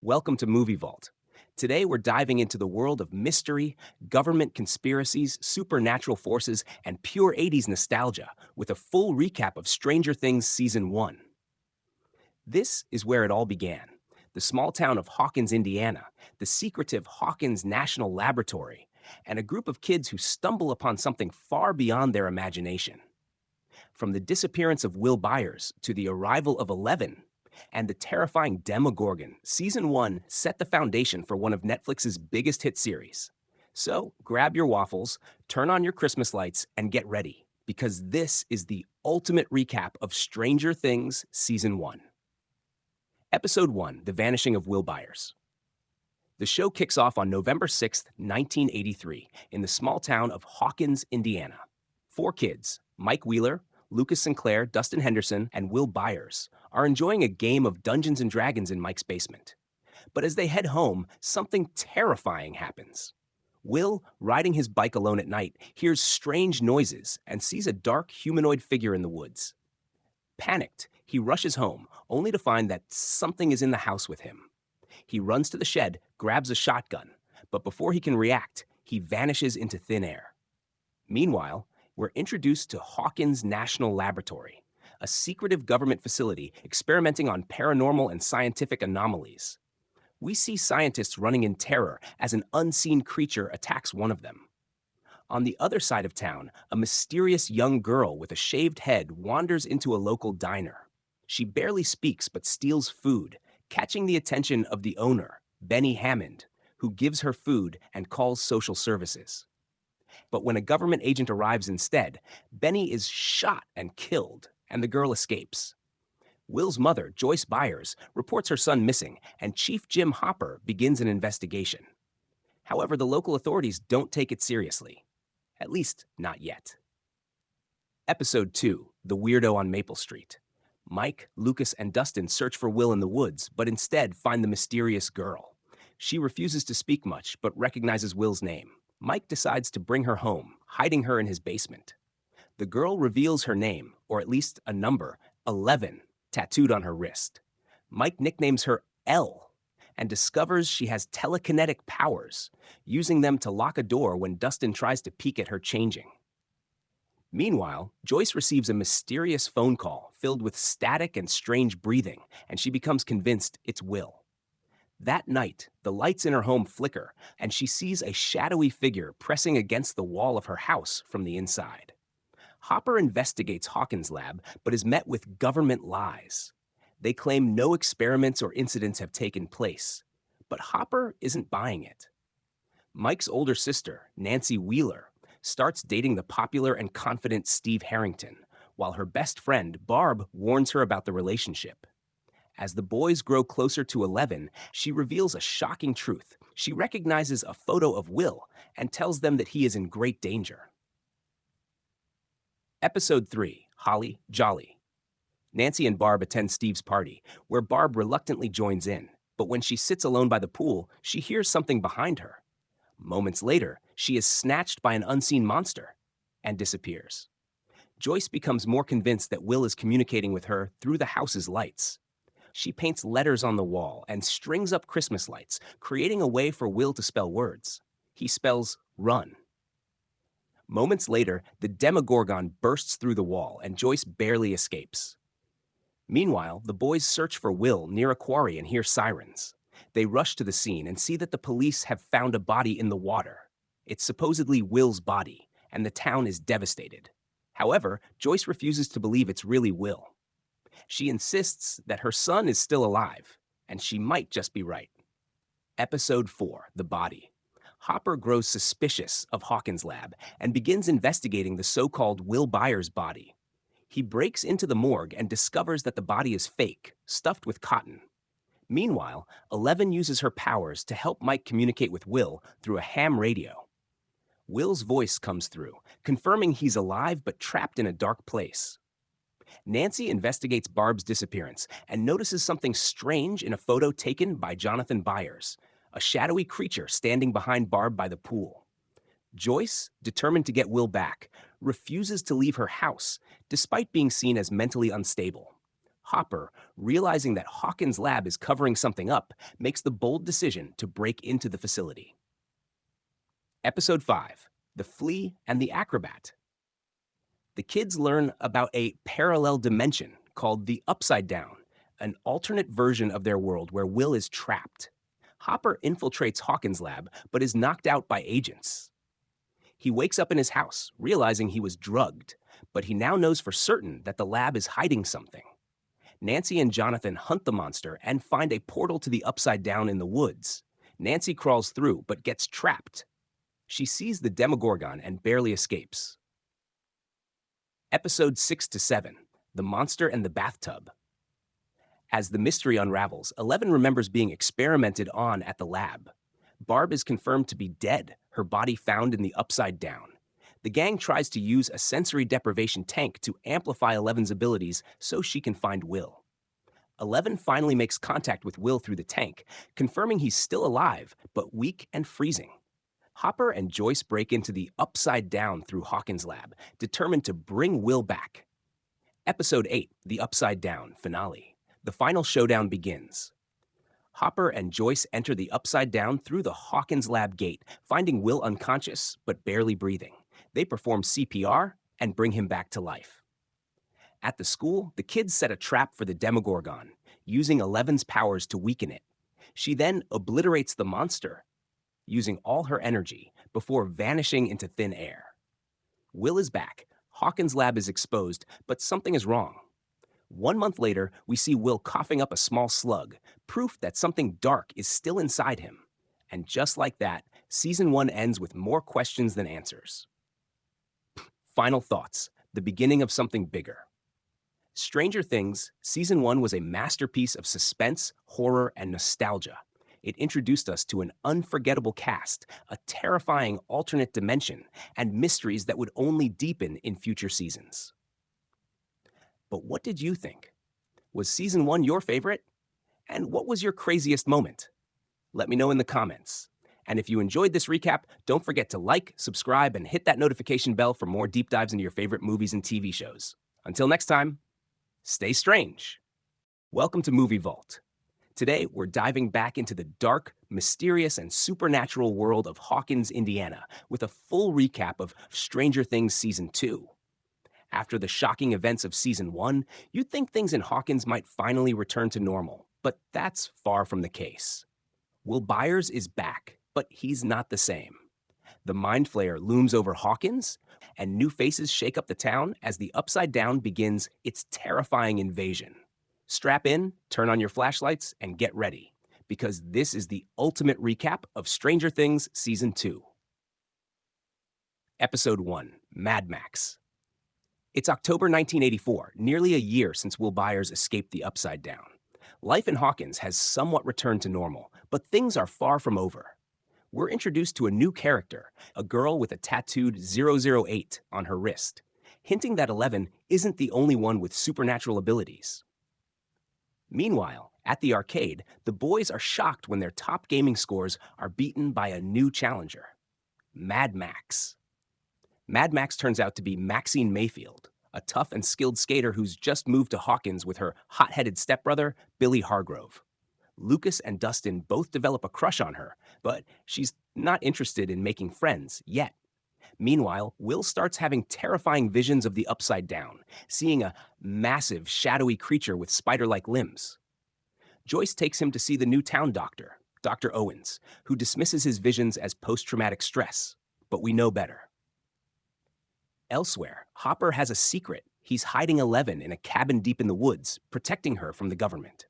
Welcome to Movie Vault. Today we're diving into the world of mystery, government conspiracies, supernatural forces, and pure 80s nostalgia with a full recap of Stranger Things Season 1. This is where it all began. The small town of Hawkins, Indiana, the secretive Hawkins National Laboratory, and a group of kids who stumble upon something far beyond their imagination. From the disappearance of Will Byers to the arrival of Eleven and the terrifying Demogorgon, Season 1 set the foundation for one of Netflix's biggest hit series. So grab your waffles, turn on your Christmas lights, and get ready, because this is the ultimate recap of Stranger Things Season 1. Episode 1, The Vanishing of Will Byers. The show kicks off on November 6, 1983, in the small town of Hawkins, Indiana. Four kids, Mike Wheeler, Lucas Sinclair, Dustin Henderson, and Will Byers, are enjoying a game of Dungeons & Dragons in Mike's basement. But as they head home, something terrifying happens. Will, riding his bike alone at night, hears strange noises and sees a dark humanoid figure in the woods. Panicked, he rushes home, only to find that something is in the house with him. He runs to the shed, grabs a shotgun, but before he can react, he vanishes into thin air. Meanwhile, we're introduced to Hawkins National Laboratory, a secretive government facility experimenting on paranormal and scientific anomalies. We see scientists running in terror as an unseen creature attacks one of them. On the other side of town, a mysterious young girl with a shaved head wanders into a local diner. She barely speaks but steals food, catching the attention of the owner, Benny Hammond, who gives her food and calls social services. But when a government agent arrives instead, Benny is shot and killed, and the girl escapes. Will's mother, Joyce Byers, reports her son missing, and Chief Jim Hopper begins an investigation. However, the local authorities don't take it seriously. At least, not yet. Episode 2, The Weirdo on Maple Street. Mike, Lucas, and Dustin search for Will in the woods, but instead find the mysterious girl. She refuses to speak much, but recognizes Will's name. Mike decides to bring her home, hiding her in his basement. The girl reveals her name, or at least a number, 11, tattooed on her wrist. Mike nicknames her L and discovers she has telekinetic powers, using them to lock a door when Dustin tries to peek at her changing. Meanwhile, Joyce receives a mysterious phone call filled with static and strange breathing, and she becomes convinced it's Will. That night, the lights in her home flicker, and she sees a shadowy figure pressing against the wall of her house from the inside. Hopper investigates Hawkins' lab, but is met with government lies. They claim no experiments or incidents have taken place, but Hopper isn't buying it. Mike's older sister, Nancy Wheeler, starts dating the popular and confident Steve Harrington, while her best friend, Barb, warns her about the relationship. As the boys grow closer to 11, she reveals a shocking truth. She recognizes a photo of Will and tells them that he is in great danger. Episode 3, Holly Jolly. Nancy and Barb attend Steve's party, where Barb reluctantly joins in, but when she sits alone by the pool, she hears something behind her. Moments later, she is snatched by an unseen monster and disappears. Joyce becomes more convinced that Will is communicating with her through the house's lights. She paints letters on the wall and strings up Christmas lights, creating a way for Will to spell words. He spells run. Moments later, the Demogorgon bursts through the wall and Joyce barely escapes. Meanwhile, the boys search for Will near a quarry and hear sirens. They rush to the scene and see that the police have found a body in the water. It's supposedly Will's body, and the town is devastated. However, Joyce refuses to believe it's really Will. She insists that her son is still alive, and she might just be right. Episode 4, The Body. Hopper grows suspicious of Hawkins' lab and begins investigating the so-called Will Byers body. He breaks into the morgue and discovers that the body is fake, stuffed with cotton. Meanwhile, Eleven uses her powers to help Mike communicate with Will through a ham radio. Will's voice comes through, confirming he's alive but trapped in a dark place. Nancy investigates Barb's disappearance and notices something strange in a photo taken by Jonathan Byers, a shadowy creature standing behind Barb by the pool. Joyce, determined to get Will back, refuses to leave her house, despite being seen as mentally unstable. Hopper, realizing that Hawkins' lab is covering something up, makes the bold decision to break into the facility. Episode 5: The Flea and the Acrobat. The kids learn about a parallel dimension called the Upside Down, an alternate version of their world where Will is trapped. Hopper infiltrates Hawkins' lab, but is knocked out by agents. He wakes up in his house, realizing he was drugged, but he now knows for certain that the lab is hiding something. Nancy and Jonathan hunt the monster and find a portal to the Upside Down in the woods. Nancy crawls through, but gets trapped. She sees the Demogorgon and barely escapes. Episodes 6 to 7: The Monster and the Bathtub. As the mystery unravels, Eleven remembers being experimented on at the lab. Barb is confirmed to be dead, her body found in the Upside Down. The gang tries to use a sensory deprivation tank to amplify Eleven's abilities so she can find Will. Eleven finally makes contact with Will through the tank, confirming he's still alive, but weak and freezing. Hopper and Joyce break into the Upside Down through Hawkins' lab, determined to bring Will back. Episode 8, The Upside Down, finale. The final showdown begins. Hopper and Joyce enter the Upside Down through the Hawkins lab gate, finding Will unconscious but barely breathing. They perform CPR and bring him back to life. At the school, the kids set a trap for the Demogorgon, using Eleven's powers to weaken it. She then obliterates the monster, using all her energy, before vanishing into thin air. Will is back. Hawkins' lab is exposed, but something is wrong. 1 month later, we see Will coughing up a small slug, proof that something dark is still inside him. And just like that, Season 1 ends with more questions than answers. Final thoughts: the beginning of something bigger. Stranger Things, Season 1 was a masterpiece of suspense, horror, and nostalgia. It introduced us to an unforgettable cast, a terrifying alternate dimension, and mysteries that would only deepen in future seasons. But what did you think? Was Season 1 your favorite? And what was your craziest moment? Let me know in the comments. And if you enjoyed this recap, don't forget to like, subscribe, and hit that notification bell for more deep dives into your favorite movies and TV shows. Until next time, stay strange. Welcome to Movie Vault. Today, we're diving back into the dark, mysterious, and supernatural world of Hawkins, Indiana, with a full recap of Stranger Things Season 2. After the shocking events of Season 1, you'd think things in Hawkins might finally return to normal, but that's far from the case. Will Byers is back, but he's not the same. The Mind Flayer looms over Hawkins, and new faces shake up the town as the Upside Down begins its terrifying invasion. Strap in, turn on your flashlights, and get ready, because this is the ultimate recap of Stranger Things Season 2. Episode 1, Mad Max. It's October 1984, nearly a year since Will Byers escaped the Upside Down. Life in Hawkins has somewhat returned to normal, but things are far from over. We're introduced to a new character, a girl with a tattooed 008 on her wrist, hinting that 11 isn't the only one with supernatural abilities. Meanwhile, at the arcade, the boys are shocked when their top gaming scores are beaten by a new challenger, Mad Max. Mad Max turns out to be Maxine Mayfield, a tough and skilled skater who's just moved to Hawkins with her hot-headed stepbrother, Billy Hargrove. Lucas and Dustin both develop a crush on her, but she's not interested in making friends yet. Meanwhile, Will starts having terrifying visions of the Upside Down, seeing a massive, shadowy creature with spider-like limbs. Joyce takes him to see the new town doctor, Dr. Owens, who dismisses his visions as post-traumatic stress, but we know better. Elsewhere, Hopper has a secret. He's hiding 11 in a cabin deep in the woods, protecting her from the government.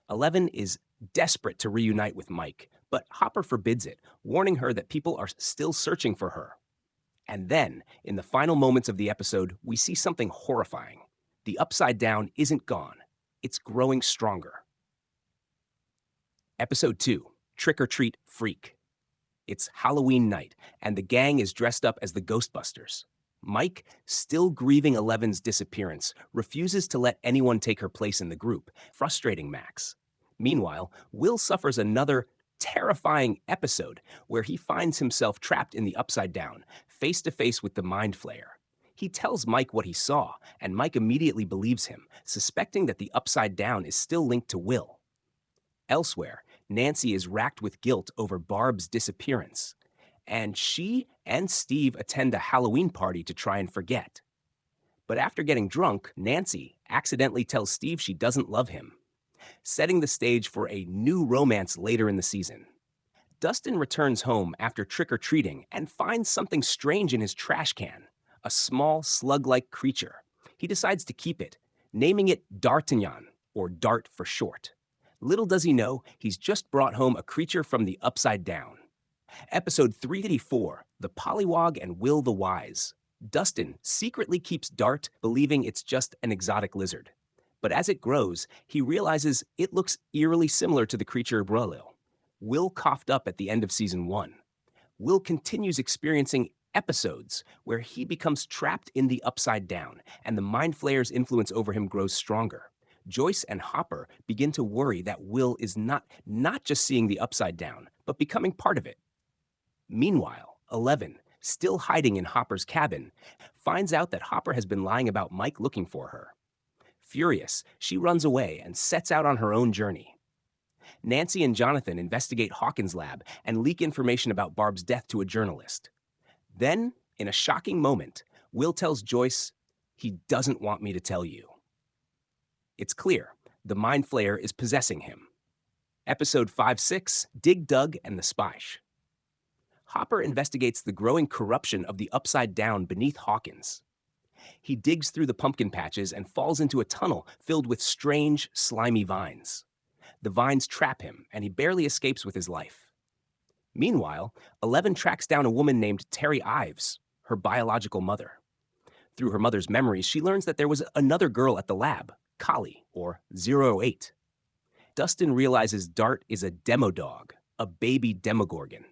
11 is desperate to reunite with Mike, but Hopper forbids it, warning her that people are still searching for her. And then, in the final moments of the episode, we see something horrifying. The Upside Down isn't gone. It's growing stronger. Episode 2, Trick or Treat Freak. It's Halloween night, and the gang is dressed up as the Ghostbusters. Mike, still grieving 11's disappearance, refuses to let anyone take her place in the group, frustrating Max. Meanwhile, Will suffers another terrifying episode where he finds himself trapped in the Upside Down, face to face with the Mind Flayer. He tells Mike what he saw, and Mike immediately believes him, suspecting that the Upside Down is still linked to Will. Elsewhere, Nancy is racked with guilt over Barb's disappearance, and she and Steve attend a Halloween party to try and forget. But after getting drunk, Nancy accidentally tells Steve she doesn't love him, setting the stage for a new romance later in the season. Dustin returns home after trick-or-treating and finds something strange in his trash can, a small slug-like creature. He decides to keep it, naming it D'Artagnan, or Dart for short. Little does he know, he's just brought home a creature from the Upside Down. Episode 384, The Pollywog and Will the Wise. Dustin secretly keeps Dart, believing it's just an exotic lizard. But as it grows, he realizes it looks eerily similar to the creature Brolil. Will coughed up at the end of season 1. Will continues experiencing episodes where he becomes trapped in the Upside Down, and the Mind Flayer's influence over him grows stronger. Joyce and Hopper begin to worry that Will is not just seeing the Upside Down, but becoming part of it. Meanwhile, 11, still hiding in Hopper's cabin, finds out that Hopper has been lying about Mike looking for her. Furious, she runs away and sets out on her own journey. Nancy and Jonathan investigate Hawkins' lab and leak information about Barb's death to a journalist. Then, in a shocking moment, Will tells Joyce, "He doesn't want me to tell you." It's clear, the Mind Flayer is possessing him. Episode 5-6, Dig Dug and the Speish. Hopper investigates the growing corruption of the Upside Down beneath Hawkins. He digs through the pumpkin patches and falls into a tunnel filled with strange, slimy vines. The vines trap him, and he barely escapes with his life. Meanwhile, 11 tracks down a woman named Terry Ives, her biological mother. Through her mother's memories, she learns that there was another girl at the lab, Kali, or 008. Dustin realizes Dart is a demodog, a baby demogorgon.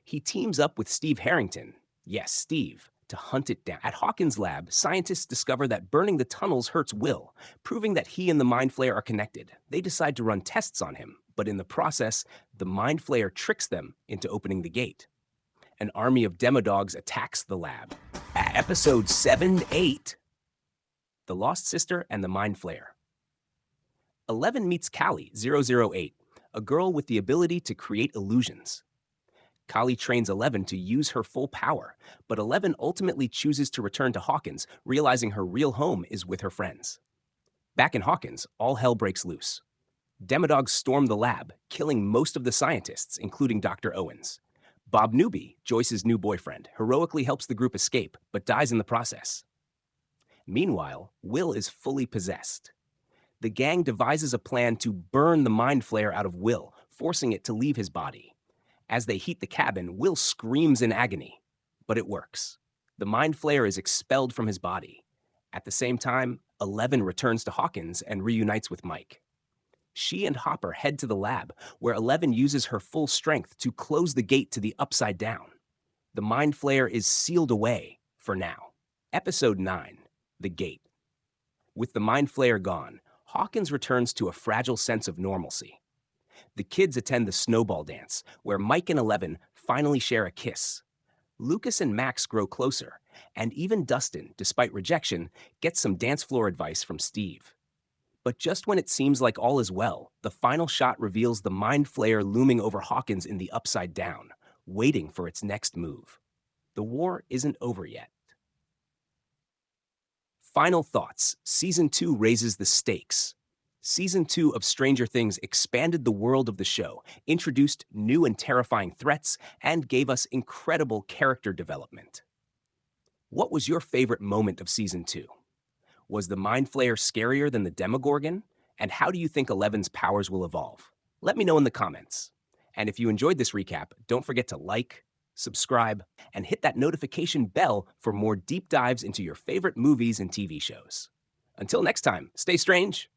He teams up with Steve Harrington, yes, Steve, to hunt it down. At Hawkins' lab, scientists discover that burning the tunnels hurts Will, proving that he and the Mind Flayer are connected. They decide to run tests on him, but in the process, the Mind Flayer tricks them into opening the gate. An army of demodogs attacks the lab. At episode 7-8, The Lost Sister and the Mind Flayer. 11 meets Kali, 008, a girl with the ability to create illusions. Kali trains 11 to use her full power, but 11 ultimately chooses to return to Hawkins, realizing her real home is with her friends. Back in Hawkins, all hell breaks loose. Demodogs storm the lab, killing most of the scientists, including Dr. Owens. Bob Newby, Joyce's new boyfriend, heroically helps the group escape, but dies in the process. Meanwhile, Will is fully possessed. The gang devises a plan to burn the Mind Flayer out of Will, forcing it to leave his body. As they heat the cabin, Will screams in agony, but it works. The Mind Flayer is expelled from his body. At the same time, 11 returns to Hawkins and reunites with Mike. She and Hopper head to the lab, where 11 uses her full strength to close the gate to the Upside Down. The Mind Flayer is sealed away, for now. Episode 9, The Gate. With the Mind Flayer gone, Hawkins returns to a fragile sense of normalcy. The kids attend the snowball dance, where Mike and 11 finally share a kiss. Lucas and Max grow closer, and even Dustin, despite rejection, gets some dance floor advice from Steve. But just when it seems like all is well, the final shot reveals the Mind Flayer looming over Hawkins in the Upside Down, waiting for its next move. The war isn't over yet. Final thoughts. Season 2 raises the stakes. Season 2 of Stranger Things expanded the world of the show, introduced new and terrifying threats, and gave us incredible character development. What was your favorite moment of Season 2? Was the Mind Flayer scarier than the Demogorgon? And how do you think 11's powers will evolve? Let me know in the comments. And if you enjoyed this recap, don't forget to like, subscribe, and hit that notification bell for more deep dives into your favorite movies and TV shows. Until next time, stay strange.